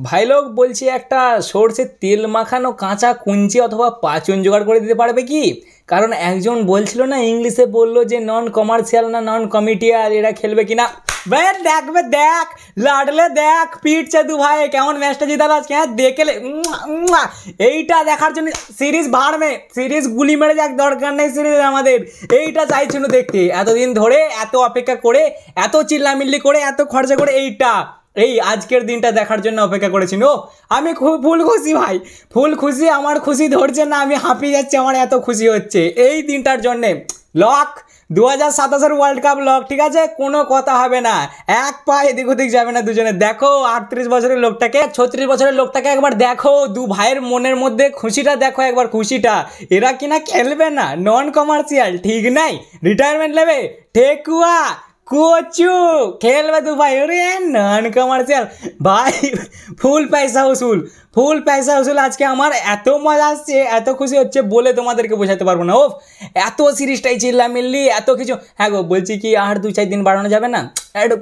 ভাই লোক বলছি একটা সরষের তেল মাখানো কাঁচা কুঞ্চি অথবা পাঁচন জোগাড় করে দিতে পারবে কি? কারণ একজন বলছিল না, ইংলিশে বললো যে নন কমার্শিয়াল না নন কমিটিয়াল, এরা খেলবে কিনা। ভাই দেখবে, দেখ লাডলে, দেখ পিটছে দু ভাই কেমন ম্যাচটা জিতালো আজকে। হ্যাঁ দেখলে এইটা দেখার জন্য সিরিজ ভাড় সিরিজ গুলি মেরে যাক, দরকার নেই সিরিজ আমাদের। এইটা চাইছিল দেখতে, এতদিন ধরে এত অপেক্ষা করে, এত চিল্লামিল্লি করে, এত খরচা করে এই আজকের দিনটা দেখার জন্য অপেক্ষা করেছি। আমি খুব ফুল খুশি ভাই, ফুল খুশি। আমার খুশি ধরছে না, আমি হাঁপিয়ে যাচ্ছি, আমার এত খুশি হচ্ছে এই দিনটার জন্যে। লক 2027 ওয়ার্ল্ড কাপ লক, ঠিক আছে, কোনো কথা হবে না, এক পা এদিক ওদিক যাবে না দুজনে। দেখো 38 বছরের লোকটাকে, 36 বছরের লোকটাকে একবার দেখো, দু ভাইয়ের মনের মধ্যে খুশিটা দেখো একবার, খুশিটা। এরা কিনা খেলবে না, নন কমার্শিয়াল, ঠিক নাই, রিটায়ারমেন্ট নেবে, ঠেকুয়া কোচু খেলবে দু ভাই। अरे নন কমার্শিয়াল ভাই, ফুল পয়সা উসুল, ফুল পয়সা উসুল। আজকে আমার এত মজা আসছে, এত খুশি হচ্ছে, বলে তোমাদেরকে বোঝাতে পারবো না। এত সিরিজটাই চিল্লামিল্লি, এত কিছু। হ্যাঁ গো, বলছি কি আর 2-4 দিন বাড়ানো যাবে না?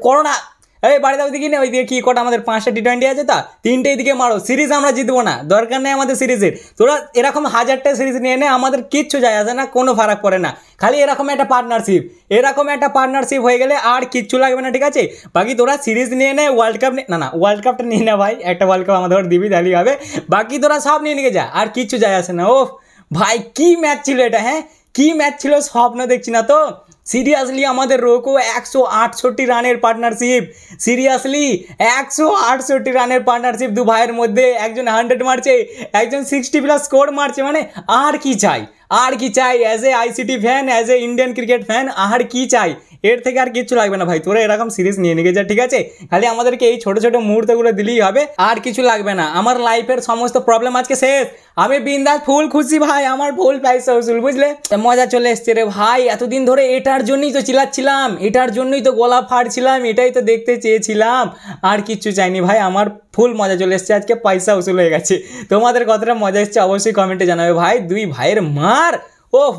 করো না, এই বাড়ি দাও দিকে, ওই দিকে কি কটা আমাদের 5টা টি20 আছে, তা 3টেই দিকে মারো। সিরিজ আমরা জিতবো না, দরকার নেই আমাদের সিরিজের। তোরা এরকম 1000টা সিরিজ নিয়ে নে, আমাদের কিচ্ছু যায় আসে না, কোনো ফারাক পড়ে না। খালি এরকম একটা পার্টনারশিপ হয়ে গেলে আর কিচ্ছু লাগবে না, ঠিক আছে? বাকি তোরা সিরিজ নিয়ে নে, ওয়ার্ল্ড কাপ না ওয়ার্ল্ড কাপটা নিয়ে না ভাই, একটা ওয়ার্ল্ড কাপ আমাদের দিবি, তাহলেই হবে। বাকি তোরা সব নিয়ে নিয়ে যা, আর কিচ্ছু যায় আসে না। ভাই কি ম্যাচ ছিল এটা, হ্যাঁ কি ম্যাচ ছিল, স্বপ্ন দেখছি না তো। সিরিয়াসলি আমাদের রোকো 168 রানের পার্টনারশিপ, সিরিয়াসলি 168 রানের পার্টনারশিপ দু ভাইয়ের মধ্যে। একজন 100 মারছে, একজন 60+ স্কোর মারছে, মানে আর কি চাই, আর কি চাই? As a ICT fan, as a Indian cricket fan, আর কি চাই? এর থেকে আর কিচ্ছু লাগবে না ভাই। তোরা এরকম সিরিজ নিয়ে নিয়ে যা, ঠিক আছে? খালি আমাদেরকে এই ছোটো ছোটো মুহূর্তগুলো দিলেই হবে, আর কিছু লাগবে না। আমার লাইফের সমস্ত প্রবলেম আজকে শেষ, আমি বিন্দাস ফুল খুশি ভাই, আমার ফুল পয়সা উসুল, বুঝলে? মজা চলে এসছে রে ভাই। এতদিন ধরে এটার জন্যই তো চিল্লাচ্ছিলাম, এটার জন্যই তো গলা ফাড়ছিলাম, এটাই তো দেখতে চেয়েছিলাম, আর কিচ্ছু চাইনি ভাই। আমার ফুল মজা চলে এসছে আজকে, পয়সা উসুল হয়ে গেছে। তোমাদের কতটা মজা এসছে অবশ্যই কমেন্টে জানাবে ভাই। দুই ভাইয়ের মার,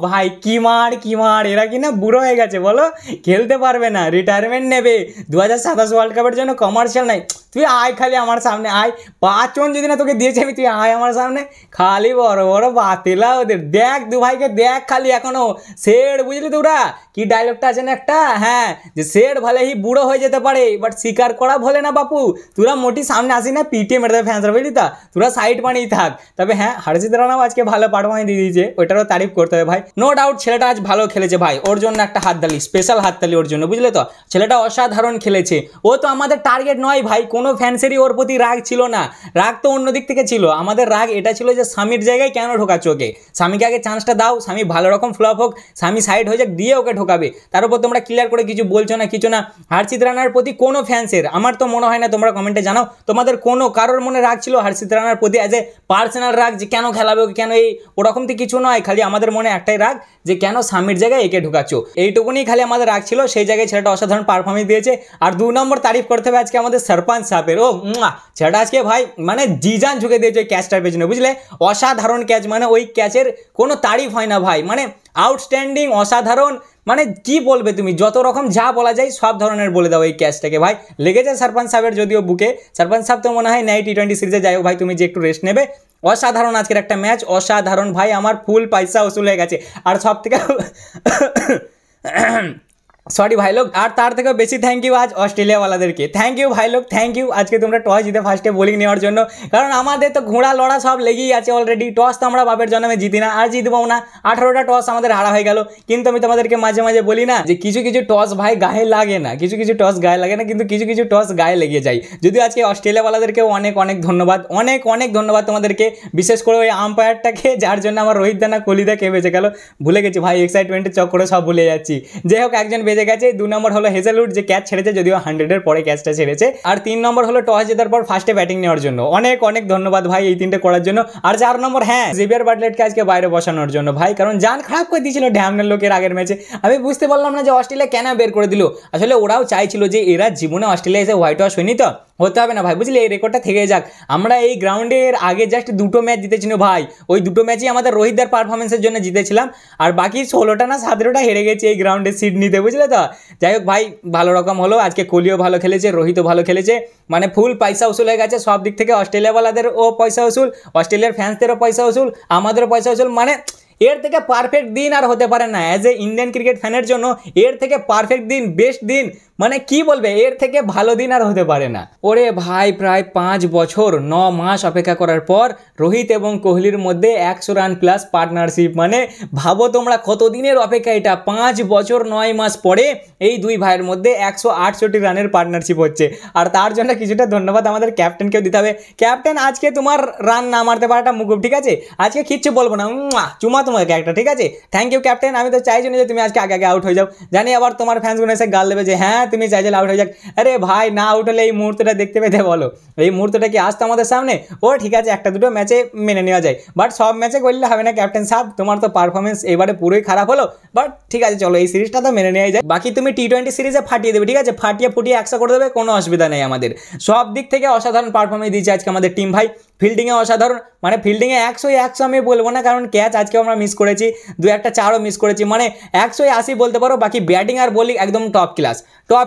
ভাই কি মার, এরা কি না বুড়ো হয়ে গেছে বলো, খেলতে পারবে না, রিটায়ারমেন্ট নেবে। 2027 ওয়ার্ল্ড কাপের জন্য কমার্শিয়াল নাই। তুই আয়, খালি আমার সামনে আয়, 5 রান যদি না তোকে দিয়েছে আমি, তুই আয় আমার সামনে, খালি বড় বড় বাতেলা ওদের। দেখ দু ভাইকে দেখ, খালি এখনো শের, বুঝলি তোরা? কি ডায়লগটা আছে না একটা, হ্যাঁ, যে শের ভালে হি বুড়ো হয়ে যেতে পারে, বাট শিকার করা ভোলে না বাপু। তোরা মোটি সামনে আসি না, পিটিয়ে মেরে দেবে ফ্যান্সরা, বুঝলি তা? তোরা সাইড বানিয়ে থাক। তবে হ্যাঁ, হর্ষিত রানাও আজকে ভালো পারফরম্যান্স দিয়ে দিয়েছে, ওইটারও তারিফ করতে হবে ভাই। নো ডাউট ছেলেটা আজ ভালো খেলেছে ভাই, ওর জন্য একটা হাততালি, স্পেশাল হাততালি ওর জন্য, বুঝলে তো? ছেলেটা অসাধারণ খেলেছে। ও তো আমাদের টার্গেট নয় ভাই, কোনো ফ্যান্সেরই ওর প্রতি রাগ ছিল না, রাগ তো অন্য দিক থেকে ছিল। আমাদের রাগ এটা ছিল যে স্বামীর জায়গায় কেন ঢোকাচ্ছ ওকে, স্বামীকে আগে চান্সটা দাও, স্বামী ভালো রকম ফ্লপ হোক, স্বামী সাইড হয়ে যাক, দিয়ে ওকে ঢোকাবে। তার উপর তোমরা ক্লিয়ার করে কিছু বলছো না, কিছু না। হর্ষিত রানার প্রতি কোনো ফ্যান্সের, আমার তো মনে হয় না, তোমরা কমেন্টে জানাও, তোমাদের কোনো কারোর মনে রাগ ছিল হর্ষিত রানার প্রতি অ্যাজ এ পার্সোনাল রাগ, যে কেন খেলাবে ওকে, কেন এই ওরকম তো কিছু নয়। খালি আমাদের মনে একটাই রাগ, যে কেন স্বামীর জায়গায় একে ঢুকাচ্ছ, এইটুকুনি খালি আমাদের রাগ ছিল। সেই জায়গায় ছেলেটা অসাধারণ পারফরমেন্স দিয়েছে। আর 2 নম্বর তারিফ করতে হবে আজকে আমাদের সরপঞ্চ সাহেবের। ছেলেটা আজকে ভাই মানে জিজান ঝুঁকে দিয়েছে ওই ক্যাচটার পেছনে, বুঝলে? অসাধারণ ক্যাচ, মানে ওই ক্যাচের কোনো তারিফ হয় না ভাই, মানে আউটস্ট্যান্ডিং, অসাধারণ, মানে কি বলবে তুমি, যত রকম যা বলা যায় সব ধরনের বলে দাও এই ক্যাচটাকে ভাই। লেগেছে সরপঞ্চ সাহেবের যদিও বুকে, সরপঞ্চ সাহেব তো মনে হয় নেই টি20 সিরিজে, যাই হোক ভাই, তুমি যে একটু রেস্ট নেবে। অসাধারণ আজকের একটা ম্যাচ, অসাধারণ ভাই, আমার ফুল পয়সা উসুল হয়ে গেছে। আর সব থেকে সরি ভাই লোক, আর তার থেকেও বেশি থ্যাংক ইউ আজ অস্ট্রেলিয়াওয়ালাদেরকে। থ্যাংক ইউ ভাই লোক, থ্যাংক ইউ। আজকে তোমরা টস জিতে ফার্স্টে বোলিং নেওয়ার জন্য, কারণ আমাদের তো ঘোড়া লড়া সব লেগেই আছে অলরেডি। টস তো আমরা বাপের জন্মে জিতি না, আর জিতবো না। 18টা টস আমাদের হারা হয়ে গেল। কিন্তু আমি তোমাদেরকে মাঝে মাঝে বলি না, যে কিছু কিছু টস ভাই গায়ে লাগে না, কিছু কিছু টস গায়ে লাগে না, কিন্তু কিছু কিছু টস গায়ে লেগে যায়। যদিও আজকে অস্ট্রেলিয়াওয়ালাদেরকেও অনেক অনেক ধন্যবাদ, অনেক অনেক ধন্যবাদ তোমাদেরকে, বিশেষ করে ওই আম্পায়ারটাকে, যার জন্য আমার রোহিত দানা কলিদা কে বেঁচে গেল, ভুলে গেছি ভাই, এক্সাইটমেন্টের চক্করে সব ভুলে যাচ্ছি। যাই হোক, একজন বেঁচে গেছে। 2 নম্বর হলো হেজেলউড, যে ক্যাচ ছেড়েছে, যদিও 100-এর পরে ক্যাচটা ছেড়েছে। আর 3 নম্বর হলো টস জেতার পর ফার্স্টে ব্যাটিং নেওয়ার জন্য, অনেক অনেক ধন্যবাদ ভাই এই 3টে করার জন্য। আর 4 নম্বর, হ্যাঁ, জেভিয়ার বাটলেটকে আজকে বাইরে বসানোর জন্য ভাই, কারণ জান খারাপ করে দিয়েছিল ড্যামনের লোকের আগের ম্যাচে। আমি বুঝতে পারলাম না যে অস্ট্রেলিয়া কেন বের করে দিল। আসলে ওরাও চাইছিল যে এরা জীবনে অস্ট্রেলিয়া এসে হোয়াইট ওয়াশ হয়নি, তো হতে হবে না ভাই, বুঝলি? এই রেকর্ডটা থেকে যাক। আমরা এই গ্রাউন্ডের আগে জাস্ট 2টো ম্যাচ জিতেছিল ভাই, ওই 2টো ম্যাচই আমাদের রোহিতদার পারফরমেন্সের জন্য জিতেছিলাম। আর বাকি 16টা না 17টা হেরে গেছি এই গ্রাউন্ডে সিডনিতে, বুঝলে? বুঝলে তো। যাই হোক ভাই, ভালো রকম হলো, আজকে কোহলিও ভালো খেলেছে, রোহিতও ভালো খেলেছে, মানে ফুল পয়সা উসুল হয়ে গেছে সব দিক থেকে। অস্ট্রেলিয়াওয়ালাদেরও পয়সা উসুল, অস্ট্রেলিয়ার ফ্যান্সদেরও পয়সা উসুল, আমাদেরও পয়সা উসুল। মানে এর থেকে পারফেক্ট দিন আর হতে পারে না অ্যাজ এ ইন্ডিয়ান ক্রিকেট ফ্যানের জন্য। এর থেকে পারফেক্ট দিন, বেস্ট দিন, মানে কি বলবে, এর থেকে ভালো দিন আর হতে পারে না। ওরে ভাই, প্রায় 5 বছর 9 মাস অপেক্ষা করার পর রোহিত এবং কোহলির মধ্যে 100 রান প্লাস পার্টনারশিপ। মানে ভাবো তোমরা কতদিনের অপেক্ষা, এটা 5 বছর 9 মাস পরে এই দুই ভাইয়ের মধ্যে 168 রানের পার্টনারশিপ হচ্ছে। আর তার জন্য কিছুটা ধন্যবাদ আমাদের ক্যাপ্টেনকেও দিতে হবে। ক্যাপ্টেন, আজকে তোমার রান না মারতে পারাটা মুকুব, ঠিক আছে, আজকে কিচ্ছু বলবো না, চুমা তোমাকে একটা, ঠিক আছে, থ্যাংক ইউ ক্যাপ্টেন। আমি তো চাইছি না যে তুমি আজকে আগে আউট হয়ে যাও, জানি আবার তোমার ফ্যান্সগুলো এসে গাল দেবে যে হ্যাঁ তুমি চাইছিলে আউট হয়ে যাক। আরে ভাই, না আউট হলে এই মুহূর্তটা দেখতে পেতে বলো, এই মুহূর্তটা কি আসতো আমাদের সামনে? ও ঠিক আছে, একটা দুটো ম্যাচে মেনে নেওয়া যায়, বাট সব ম্যাচে করলে হবে না ক্যাপ্টেন সাহেব, তোমার তো পারফরমেন্স এবারে পুরোই খারাপ হলো। বাট ঠিক আছে, চলো এই সিরিজটা তো মেনে নেওয়া যায়। বাকি তুমি T20 সিরিজে ফাটিয়ে দেবে, ঠিক আছে, ফাটিয়ে ফুটিয়ে 100 করে দেবে, কোনো অসুবিধা নেই আমাদের। সব দিক থেকে অসাধারণ পারফরমেন্স দিয়েছে আজকে আমাদের টিম ভাই। ফিল্ডিংয়ে অসাধারণ, মানে ফিল্ডিংয়ে 100 আমি বলবো না, কারণ ক্যাচ আজকে আমরা মিস করেছি, দু একটা চারও মিস করেছি, মানে 180 বলতে পারো। বাকি ব্যাটিং আর বোলিং একদম টপ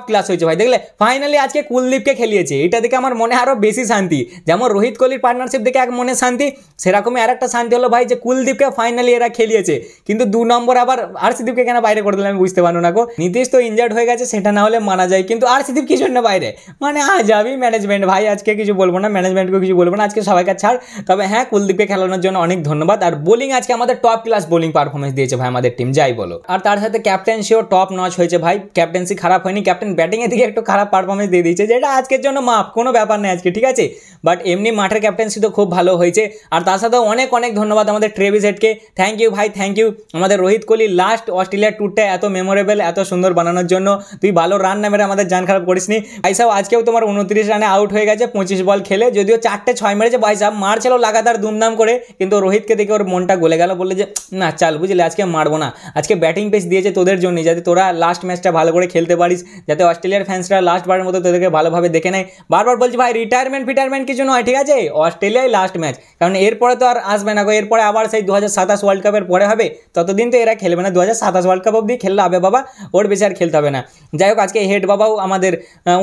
ক্লাস হয়েছে ভাই। দেখলে ফাইনালি আজকে কুলদীপকে খেলিয়েছে, এটা দেখে আমার মনে আরও বেশি শান্তি। যেমন রোহিত কোহলির পার্টনারশিপ দেখে এক মনে শান্তি, সেরকমই আর একটা শান্তি হলো ভাই যে কুলদীপকে ফাইনালি এরা খেলিয়েছে। কিন্তু 2 নম্বর আবার আরসিদীপকে কেন বাইরে করে দিলাম আমি বুঝতে পারবো না গো। নীতিশ তো ইনজার্ড হয়ে গেছে, সেটা না হলে মানা যায়, কিন্তু আরসিদীপ কি জন্য বাইরে, মানে যাবি ম্যানেজমেন্ট ভাই। আজকে কিছু বলবো না, ম্যানেজমেন্টকে কিছু বলবো না, আজকে সবাইকে ছাড়। তবে হ্যাঁ, কুলদীপকে খেলানোর জন্য অনেক ধন্যবাদ। আর বোলিং আজকে আমাদের টপ ক্লাস বোলিং পারফরমেন্স দিয়েছে ভাই আমাদের টিম, যাই বলো। আর তার সাথে ক্যাপ্টেন্সিও টপ নচ হয়েছে ভাই, ক্যাপ্টেন্সি খারাপ হয়নি। ক্যাপ্টেন ব্যাটিং এর দিকে একটু খারাপ পারফরমেন্স দিয়ে দিয়েছে, যেটা আজকের জন্য মাপ, কোনো ব্যাপার নেই আজকে, ঠিক আছে। বাট এমনি মাঠের ক্যাপ্টেন্সি তো খুব ভালো হয়েছে। আর তার সাথে অনেক অনেক ধন্যবাদ আমাদের ট্রেভিস হেডকে, থ্যাংক ইউ ভাই, থ্যাংক ইউ। আমাদের রোহিত কোহলি লাস্ট অস্ট্রেলিয়ার ট্যুরটা এত মেমোরেবল, এত সুন্দর বানানোর জন্য, তুই ভালো রান না মেরে আমাদের জান খারাপ করিসনি ভাই সাহেব। আজকেও তোমার 29 রানে আউট হয়ে গেছে 25 বল খেলে, যদিও 4টে 6 মেরেছে ভাই সাহেব, মারছিল লাগাতার দুমদাম করে, কিন্তু রোহিতকে দেখে ওর মনটা গলে গেল, বললে যে না চাল বুঝলে আজকে মারবো না। আজকে ব্যাটিং পেস দিয়েছে তোদের জন্যই, যাতে তোরা লাস্ট ম্যাচটা ভালো করে খেলতে পারিস, যাতে অস্ট্রেলিয়ার ফ্যান্সরা লাস্ট বারের মতো তোদেরকে ভালোভাবে দেখে নেয়। বারবার বলছি ভাই, রিটায়ারমেন্ট কিছু নয়, ঠিক আছে, অস্ট্রেলিয়ায় লাস্ট ম্যাচ, কারণ এরপরে তো আর আসবে না গো, এরপরে আবার সেই 2027 ওয়ার্ল্ড কাপের পরে হবে, ততদিন তো এরা খেলবে না। 2027 ওয়ার্ল্ড কাপ অবধি খেললে হবে বাবা, ওর বেশি আর খেলতে হবে না। যাই হোক, আজকে হেড বাবাও আমাদের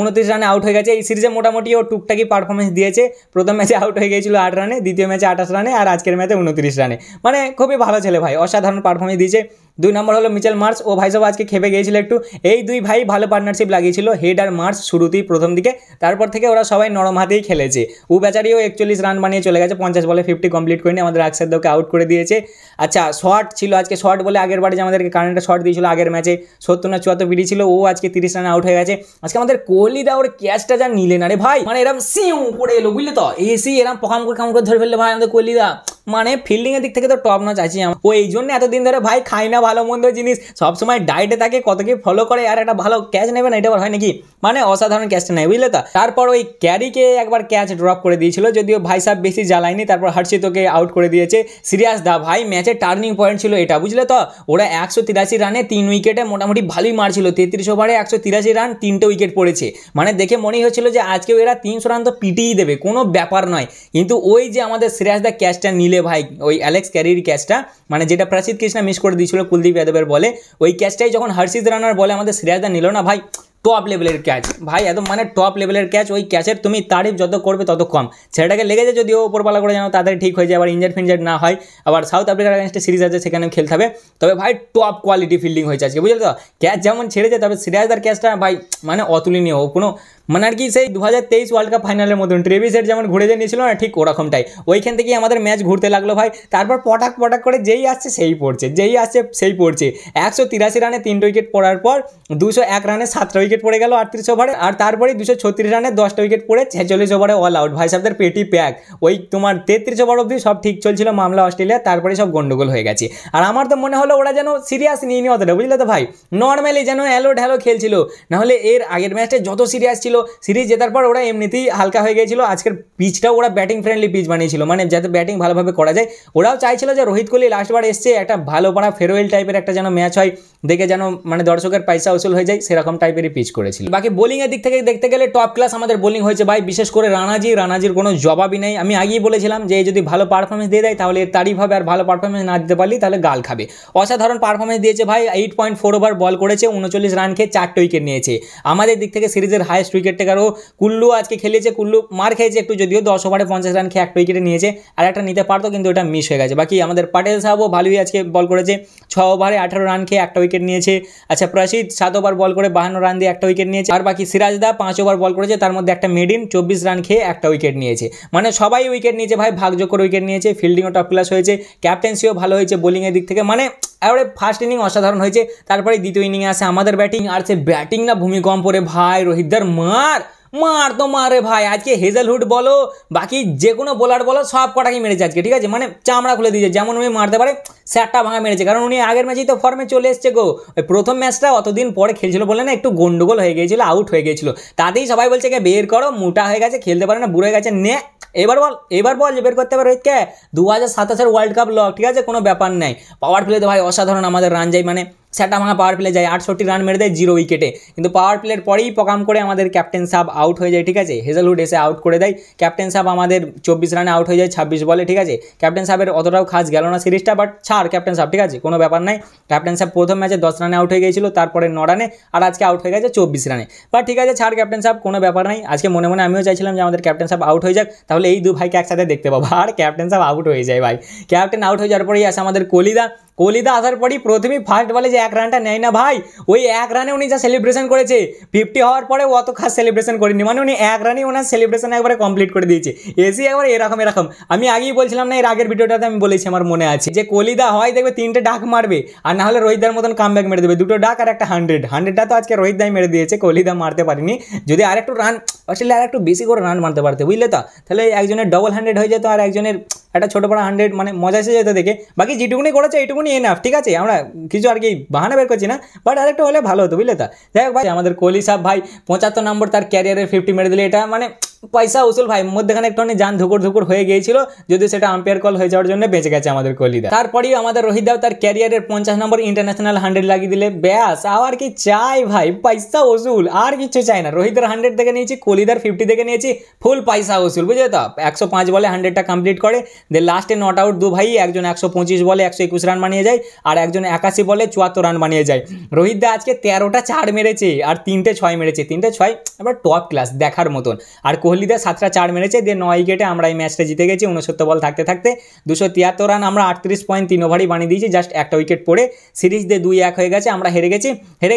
29 রানে আউট হয়ে গেছে। এই সিরিজে মোটামুটি ও টুকটাকি পারফরমেন্স দিয়েছে। প্রথম ম্যাচে আউট হয়ে গিয়েছিল 8 রানে, দ্বিতীয় ম্যাচে 28 রানে, আর আজকের ম্যাচে 29 রানে, মানে খুবই ভালো ছেলে ভাই, অসাধারণ পারফরমেন্স দিয়েছে। 2 নম্বর হলো মিচেল মার্শ, ও ভাই সব আজকে খেপে গিয়েছিল একটু। এই দুই ভাই ভালো পার্টনারশিপ লাগিয়েছিল, হেড আর মার্শ শুরুতেই প্রথম দিকে, তারপর থেকে ওরা সবাই নরম হাতেই খেলেছে। ও বেচারিও 41 রান বানিয়ে চলে গেছে, 50 বলে 50 কমপ্লিট করেনি, আমাদের আকসারদাকে আউট করে দিয়েছে। আচ্ছা, শর্ট ছিল আজকে, শর্ট বলে আগের বারে যে আমাদেরকে কারেন্টে শর্ট দিয়েছিল আগের ম্যাচে 70 না 74 পিটি ছিল, ও আজকে 30 রানে আউট হয়ে গেছে। আজকে আমাদের কোহলি দা ওর ক্যাচটা যা নিলে না রে ভাই, মানে এরম সিউ পড়ে এলো বুঝলে তো, এসি এরম পকাম করে ধরে ফেললে ভাই আমাদের কোহলি দা, মানে ফিল্ডিং এর দিক থেকে তো টপ নচ আছে। ও এই জন্য এতদিন ধরে ভাই খাই না ভালো মন্দ জিনিস, সবসময় ডায়েটে থাকে, কত কি ফলো করে, আর একটা ভালো ক্যাচ নেবে না, এটা আবার হয় নাকি, মানে অসাধারণ ক্যাচটা নেয় বুঝলে তো। তারপর ওই ক্যারিকে একবার ক্যাচ ড্রপ করে দিয়েছিল, যদিও ভাই সাহেব বেশি জ্বালায়নি, তারপর হর্ষিতকে আউট করে দিয়েছে। সিরিয়াস দা ভাই ম্যাচের টার্নিং পয়েন্ট ছিল এটা বুঝলে তো। ওরা 183 রানে 3 উইকেটে মোটামুটি ভালোই মারছিল, 33 ওভারে 183 রান, 3টে উইকেট পড়েছে, মানে দেখে মনেই হচ্ছিল যে আজকেও এরা 300 রান তো পিটিয়েই দেবে, কোনো ব্যাপার নয়। কিন্তু ওই যে আমাদের সিরিয়াস দা ক্যাচটা নিলে ভাই, ওই অ্যালেক্স ক্যারির ক্যাচটা, মানে যেটা প্রসিদ্ধ কৃষ্ণা মিস করে দিয়েছিল কুলদীপ যাদবের বলে, ওই ক্যাচটাই যখন হর্ষিত রানার বলে আমাদের সিরিয়াস দা নিল না ভাই, টপ লেভেলের ক্যাচ ভাই, একদম মানে টপ লেভেলের ক্যাচ। ওই ক্যাচের তুমি তারিফ যত করবে তত কম। ছেলেটাকে লেগেছে যদিও উপরপালা করে যেন তাড়াতাড়ি ঠিক হয়ে যায়, আবার ইনজার্ড না হয়, আবার সাউথ আফ্রিকার এগেনস্টে সিরিজ আছে সেখানেও খেলতে হবে। তবে ভাই টপ কোয়ালিটি ফিল্ডিং হয়েছে আজকে বুঝলে তো। ক্যাচ যেমন ছেড়েছে, তবে সিরিয়াসদার ক্যাচটা ভাই মানে অতুলনীয়, কোনো মানে আর কি সেই 2023 ওয়ার্ল্ড কাপ ফাইনালের মতন ট্রেভিস হেড যেমন ঘুরে নিয়েছিল না, ঠিক ওরকমটাই। ওইখান থেকেই আমাদের ম্যাচ ঘুরতে লাগলো ভাই। তারপর পটাক করে যেই আসছে সেই পড়ছে, 183 রানে 3টে উইকেট পড়ার পর 201 রানে 7টা উইকেট পড়ে গেল 38 ওভারে, আর তারপরে 236 রানে 10টা উইকেট পড়ে 46 ওভারে অল আউট। ভাই সাহেবদের পেটি প্যাক। ওই তোমার 33 ওভার অবধি সব ঠিক চলছিল মামলা অস্ট্রেলিয়া, তারপরে সব গন্ডগোল হয়ে গেছে। আর আমার তো মনে হলো ওরা যেন সিরিয়াস নিয়ে অতটা বুঝলে তো ভাই, নর্মালি যেন ঢ্যালো খেলছিল, নাহলে এর আগের ম্যাচটা যত সিরিয়াস ছিল, সিরিজ জেতার পর ওরা এমনিতেই হালকা হয়ে গিয়েছিল। আজকের পিচটাও ওরা ব্যাটিং ফ্রেন্ডলি পিচ বানিয়েছিল, মানে যাতে ব্যাটিং ভালোভাবে করা যায়। ওরাও চাইছিল যে রোহিত কোহলি লাস্টবার এসছে, একটা ভালো পাড়া ফেরোয়েল টাইপের একটা যেন ম্যাচ হয়, দেখে যেন মানে দর্শকের পয়সা উসুল হয়ে যায় সেরকম টাইপেরই পিচ করেছিল। বাকি বোলিংয়ের দিক থেকে দেখতে গেলে টপ ক্লাস আমাদের বোলিং হয়েছে ভাই, বিশেষ করে রানাজির কোনো জবাবই নেই। আমি আগেই বলেছিলাম যে যদি ভালো পারফরমেন্স দিয়ে দেয় তাহলে এর তারিফ হবে, আর ভালো পারফরমেন্স না দিতে পারলে তাহলে গাল খাবে। অসাধারণ পারফরমেন্স দিয়েছে ভাই, 8.4 ওভার বল করেছে, 39 রান খেয়ে 4 উইকেট নিয়েছে। আমাদের দিক থেকে সিরিজের হাইয়েস্ট উইকেট টেকারও কুল্লু আজকে খেলেছে, কুল্লু মার খেয়েছে একটু, যদিও 10 ওভারে 50 রান খেয়ে 1 উইকেটে নিয়েছে, আর একটা নিতে পারতো কিন্তু এটা মিস হয়ে গেছে। বাকি আমাদের পাটেল সাহেবও ভালোই আজকে বল করেছে, 6 ওভারে 18 রান খেয়ে 1 উইকেট নিয়েছে। আচ্ছা প্রসিদ 7 ওভার বল করে 52 রান দিয়ে 1 উইকেট নিয়েছে। আর বাকি সিরাজদা 5 ওভার বল করেছে, তার মধ্যে একটা মেডিন 24 রান খেয়ে 1 উইকেট নিয়েছে। মানে সবাই উইকেট নিয়েছে ভাই, ভাগযোগ করে উইকেট নিয়েছে। ফিল্ডিংও টপ ক্লাস হয়েছে, ক্যাপ্টেন্সিও ভালো হয়েছে বোলিংয়ের দিক থেকে। মানে এবারে ফার্স্ট ইনিং অসাধারণ হয়েছে, তারপরে দ্বিতীয় ইনিংয়ে আসে আমাদের ব্যাটিং, আর সে ব্যাটিং না ভূমিকম্প রে ভাই। রোহিতদার মার তো মারে ভাই, আজকে হেজেলউড বলো বাকি যে কোনো বোলার বলো সব কটাকে মেরেছে আজকে, ঠিক আছে, মানে চামড়া খুলে দিয়েছে, যেমন উনি মারতে পারে স্যাটটা ভাঙা মেরেছে। কারণ উনি আগের ম্যাচেই তো ফর্মে চলে এসছে গো, ওই প্রথম ম্যাচটা অতদিন পরে খেলছিল বলে না একটু গন্ডগোল হয়ে গিয়েছিল, আউট হয়ে গিয়েছিল, তাতেই সবাই বলছে কে বের করো, মোটা হয়ে গেছে, খেলতে পারে না, বুড়ো হয়ে গেছে। নে এবার বল যে বের করতে পারে রোহিতকে, 2027 ওয়ার্ল্ড কাপ লক, ঠিক আছে, কোনো ব্যাপার নাই। পাওয়ার প্লে তো ভাই অসাধারণ আমাদের রান যায়, মানে সেটা ভাঙা পাওয়ার প্লে যায়, 68 রান মেরে দেয় 0 উইকেটে। কিন্তু পাওয়ার প্লের পরেই পকাম করে আমাদের ক্যাপ্টেন সাহেব আউট হয়ে যায়, ঠিক আছে, হেজেলউড এসে আউট করে দেয়। ক্যাপ্টেন সাহেব আমাদের 24 রানে আউট হয়ে যায় 26 বলে, ঠিক আছে। ক্যাপ্টেন সাহেবের অতটাও খাস গেল না সিরিজটা, বাট ছাড় ক্যাপ্টেন সাহেব, ঠিক আছে, কোনো ব্যাপার নাই। ক্যাপ্টেন সাহেব প্রথম ম্যাচে 10 রানে আউট হয়ে গিয়েছিল, তারপরে 9 রানে, আর আজকে আউট হয়ে গেছে 24 রানে। বাট ঠিক আছে, ছাড় ক্যাপ্টেন সাহেব, কোনো ব্যাপার নাই। আজকে মনে মনে আমিও চাইছিলাম যে আমাদের ক্যাপ্টেন সাহেব আউট হয়ে যাক, তাহলে এই দু ভাইকে একসাথে দেখতে পাবো। আর ক্যাপ্টেন সাহেব আউট হয়ে যায় ভাই। ক্যাপ্টেন আউট হয়ে যাওয়ার পরেই আসে আমাদের কোহলিদা আসার পরই প্রথমেই ফার্স্ট বলে যে 1 রানটা নেয় না ভাই, ওই 1 রানে উনি যা সেলিব্রেশন করেছে, 50 হওয়ার পরে অত খাস সেলিব্রেশন করেনি, মানে উনি 1 রানেই ওনার সেলিব্রেশন একবারে কমপ্লিট করে দিয়েছে। এসে একবার এরকম আমি আগেই বলছিলাম না, এর আগের ভিডিওটাতে আমি বলেছি, আমার মনে আছে যে কোহলিদা হয় দেখবে 3টে ডাক মারবে, আর না হলে রোহিতদার মতন কামব্যাক মেরে দেবে, 2টো ডাক আর একটা 100টা তো আজকে রোহিতদাই মেরে দিয়েছে, কোহলিদা মারতে পারিনি। যদি আরেকটু রান আসলে আর একটু বেশি করে রান মারতে পারতে, বুঝলে তো, তাহলে একজনের ডবল 100 হয়ে যেত আর একজনের একটা ছোটো বড় 100, মানে মজা এসে যেত দেখে। বাকি যেটুকুনি করেছে এইটুকুনি এনাফ, ঠিক আছে, আমরা কিছু আর কি বাহানা বের করছি না, বাট আরেকটু হলে ভালো হতো, বুঝলে তো। যাই হোক ভাই, আমাদের কোহলি সাহেব ভাই 75 নম্বর তার ক্যারিয়ারের 50 মেরে দিলে, এটা মানে পয়সা উসুল ভাই। মধ্যেখানে একটুখানি যান ধুকুর হয়ে গিয়েছিল, যদি সেটা আম্পায়ার কল হয়ে যাওয়ার জন্য বেঁচে গেছে আমাদের কোহলিদা। তারপরেই আমাদের রোহিত দাও তার ক্যারিয়ারের 50 নম্বর ইন্টারন্যাশনাল 100 লাগিয়ে দিলে, ব্যাস আর কি চাই ভাই, পয়সা উসুল, আর কিছু চাই না। রোহিতের 100 থেকে নিয়েছি, কোহলিদার 50 থেকে নিয়েছি, ফুল পয়সা উসুল, বুঝলে তো। 105 বলে 100টা কমপ্লিট করে, লাস্টে নট আউট দু ভাই, একজন 125 বলে 121 রান বানিয়ে যায়, আর একজন 81 বলে 74 রান বানিয়ে যায়। রোহিত দা আজকে 13টা 4 মেরেছে, আর 3টে 6 মেরেছে, 3টে 6 এবার টপ ক্লাস দেখার মতন। আর কোহলিদা 7টা 4 মেরেছে, দিয়ে 9 উইকেটে আমরা এই ম্যাচটা জিতে গেছি। 69 বল থাকতে 273 রান, আমরা 38.3 ওভারই বানিয়ে দিয়েছি, জাস্ট একটা উইকেট পড়ে। সিরিজ দিয়ে 2-1 হয়ে গেছে, আমরা হেরে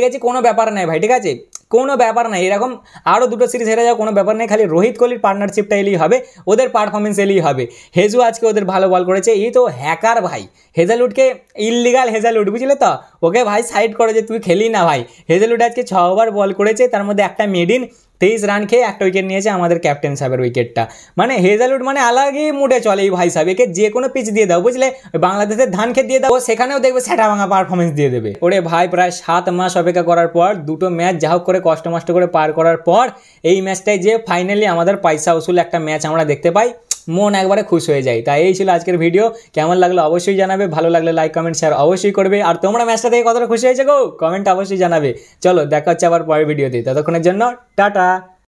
গেছি, কোনো ব্যাপার নাই ভাই, ঠিক আছে, কোনো ব্যাপার নাই। এরকম আরও 2টো সিরিজ হেরে যাও, কোনো ব্যাপার নেই, খালি রোহিত কোহলির পার্টনারশিপটা এলেই হবে, ওদের পারফরমেন্স এলেই হবে। হেজু আজকে ওদের ভালো বল করেছে, এই তো হ্যাকার ভাই, হেজেলউডকে ইললিগাল হেজেলউড, বুঝলে তো, ওকে ভাই সাইড করে যে তুই খেলি না ভাই। হেজেলউড আজকে 6 ওভার বল করেছে, তার মধ্যে একটা মেডিন, 23 রান খেয়ে 1 উইকেট নিয়েছে আমাদের ক্যাপ্টেন সাহেবের উইকেটটা। মানে হেজেলউড মানে আলাদা মুডে চলে এই ভাই সাহেব, একে যে কোনো পিচ দিয়ে দাও, বুঝলে, বাংলাদেশের ধান খেত দিয়ে দাও, সেখানেও দেখবে সেটা ভাঙা পারফরমেন্স দিয়ে দেবে। ওরে ভাই প্রায় 7 মাস অপেক্ষা করার পর, 2টো ম্যাচ যা হোক করে কষ্ট করে পার করার পর এই ম্যাচটাই যে ফাইনালি আমাদের পয়সা উসুল একটা ম্যাচ আমরা দেখতে পাই, মন একবারে খুশ হয়ে যায়। তাই এই ছিল আজকের ভিডিও, কেমন লাগলো অবশ্যই জানাবে, ভালো লাগলে লাইক কমেন্ট শেয়ার অবশ্যই করবে, আর তোমরা ম্যাচটা থেকে কতটা খুশি হয়েছে গো কমেন্ট অবশ্যই জানাবে। চলো দেখা হচ্ছে আবার পরের ভিডিওতে, ততক্ষণের জন্য টাটা।